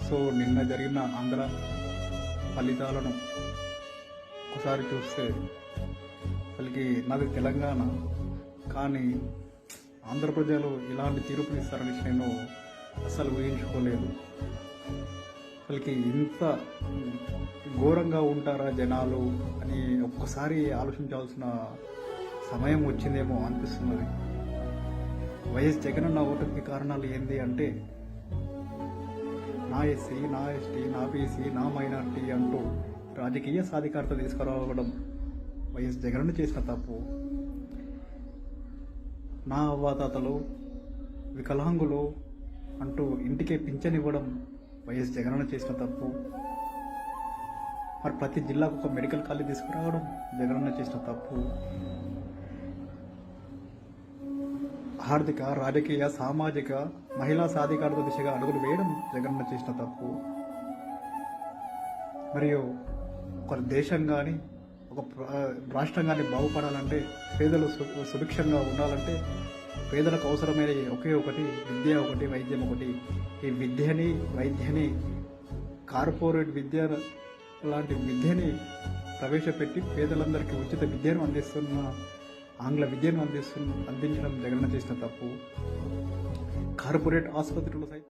So నిన్న జరిగిన ఆంధ్ర ఫలితాలను ఒకసారి చూస్తే అసలుకి నాది తెలంగాణ, కానీ ఆంధ్ర ప్రజలు ఇలాంటి తీర్పుని ఇస్తారని నేను అస్సలు ఊహించుకోలేదు. అసలుకి ఇంత ఘోరంగా ఉంటారా జనాలు అని ఒక్కసారి ఆలోచించాల్సిన సమయం వచ్చిందేమో అనిపిస్తున్నది. వైఎస్ జగనన్న ఓటుకి కారణాలు ఏంది అంటే, నా ఎస్సీ, నా ఎస్టీ, నా బీసీ, నా మైనార్టీ అంటూ రాజకీయ సాధికారత తీసుకురావడం వైఎస్ జగనన్న చేసిన తప్పు. నా అవ్వాతాతలు, వికలాంగులు అంటూ ఇంటికే పింఛనివ్వడం వైఎస్ జగనన్న చేసిన తప్పు. మరి ప్రతి జిల్లాకు ఒక మెడికల్ కాలేజ్ తీసుకురావడం జగనన్న చేసిన తప్పు. ఆర్థిక, రాజకీయ, సామాజిక, మహిళా సాధికారత దిశగా అడుగులు వేయడం జగనన్న చేసిన తప్పు. మరియు ఒక దేశం కానీ ఒక రాష్ట్రం కానీ బాగుపడాలంటే, పేదలు సుభిక్షంగా ఉండాలంటే పేదలకు అవసరమైన ఒకే ఒకటి విద్య, ఒకటి వైద్యం ఒకటి. ఈ విద్యని, వైద్యని, కార్పొరేట్ విద్య లాంటి విద్యని ప్రవేశపెట్టి పేదలందరికీ ఉచిత విద్యను అందిస్తున్న, ఆంగ్ల విద్యను అందించడం జగనన్న చేసిన తప్పు. కార్పొరేట్ ఆసుపత్రులు సైతం